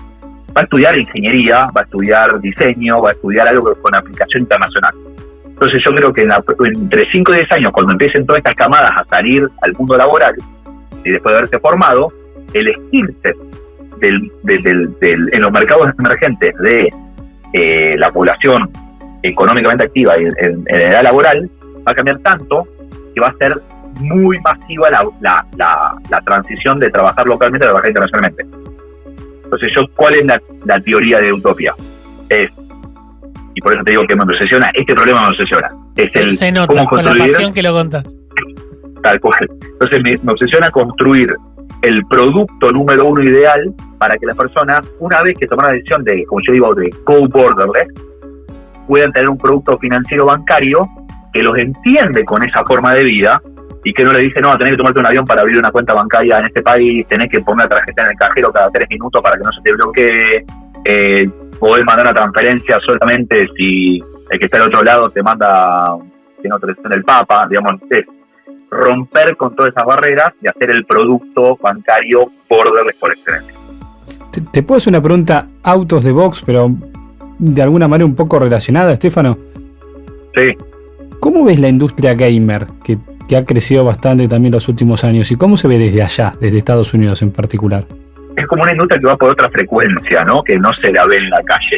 Va a estudiar ingeniería, va a estudiar diseño, va a estudiar algo con aplicación internacional. Entonces yo creo que entre 5 y 10 años, cuando empiecen todas estas camadas a salir al mundo laboral, y después de haberse formado, el skill set en los mercados emergentes de la población económicamente activa y en edad laboral, va a cambiar tanto que va a ser muy masiva la transición de trabajar localmente a trabajar internacionalmente. Entonces ¿cuál es la teoría de utopía? Y por eso te digo que me obsesiona, este problema me obsesiona. Se nota con la pasión que lo contás. Tal cual. Entonces me obsesiona construir el producto número 1 ideal para que las personas, una vez que toman la decisión de, como yo digo, de go borderless, puedan tener un producto financiero bancario que los entiende con esa forma de vida y que no le dice, no, tenés que tomarte un avión para abrir una cuenta bancaria en este país, tenés que poner la tarjeta en el cajero cada 3 minutos para que no se te bloquee, podés mandar una transferencia solamente si el que está al otro lado te manda que no te en el Papa, es romper con todas esas barreras y hacer el producto bancario borderless por excelencia. Te puedo hacer una pregunta out of the box, pero de alguna manera un poco relacionada, Stefano. Sí. ¿Cómo ves la industria gamer, que ha crecido bastante también los últimos años, y cómo se ve desde allá, desde Estados Unidos en particular? Es como una industria que va por otra frecuencia, ¿no? Que no se la ve en la calle.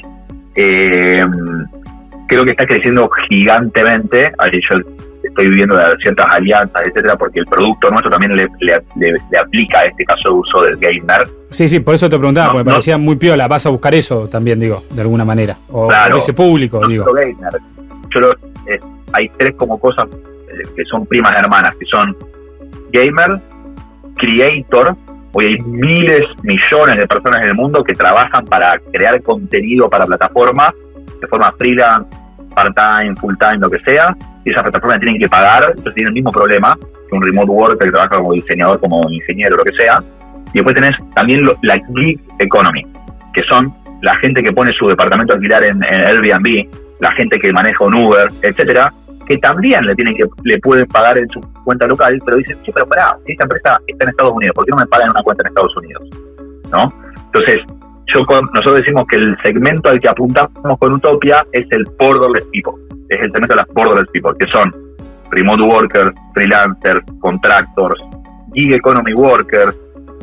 Creo que está creciendo gigantemente. Yo estoy viviendo de ciertas alianzas, etcétera, porque el producto nuestro también le aplica a este caso de uso del gamer. Sí, por eso te preguntaba, porque me parecía muy piola. Vas a buscar eso también, digo, de alguna manera. Claro, o ese público, digo. Gamer. Hay 3 como cosas que son primas hermanas, que son gamer, creator. Hoy hay miles, millones de personas en el mundo que trabajan para crear contenido para plataformas, de forma freelance, part-time, full-time, lo que sea, y esas plataformas tienen que pagar, entonces tienen el mismo problema que un remote worker que trabaja como diseñador, como ingeniero, lo que sea. Y después tenés también la gig economy, que son la gente que pone su departamento a alquilar en Airbnb, la gente que maneja un Uber, etcétera, que también le pueden pagar en su cuenta local, pero dicen, pero pará, si esta empresa está en Estados Unidos, ¿por qué no me pagan una cuenta en Estados Unidos? ¿No? Entonces, nosotros decimos que el segmento al que apuntamos con Utopia es el borderless people, es el segmento de las borderless people, que son remote workers, freelancers, contractors, gig economy workers,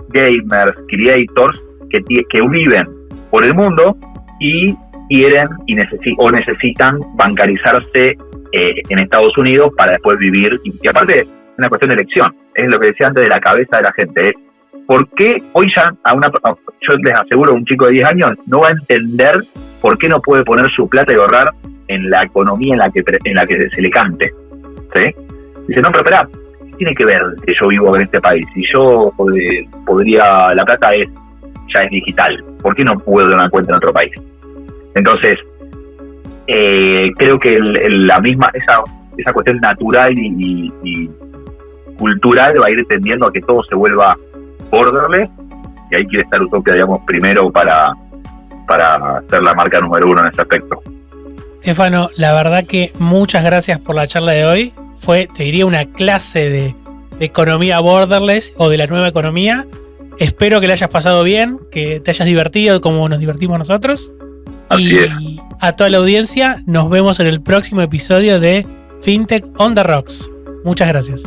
gamers, creators que viven por el mundo y quieren necesitan bancarizarse en Estados Unidos para después vivir. Y aparte es una cuestión de elección, es lo que decía antes de la cabeza de la gente. Es ¿por qué hoy ya yo les aseguro, un chico de 10 años no va a entender por qué no puede poner su plata y ahorrar en la economía en la que se le cante? ¿Sí? Dice, no, pero espera, ¿qué tiene que ver que yo vivo en este país? Si yo podría, la plata ya es digital, ¿por qué no puedo dar una cuenta en otro país? Entonces, creo que esa cuestión natural y cultural va a ir tendiendo a que todo se vuelva borderless, y ahí quiere estar Utopia, digamos, primero para ser la marca número 1 en ese aspecto. Stefano, la verdad que muchas gracias por la charla de hoy. Fue, te diría, una clase de economía borderless o de la nueva economía. Espero que la hayas pasado bien, que te hayas divertido como nos divertimos nosotros. Así es. Y a toda la audiencia, nos vemos en el próximo episodio de FinTech on the Rocks. Muchas gracias.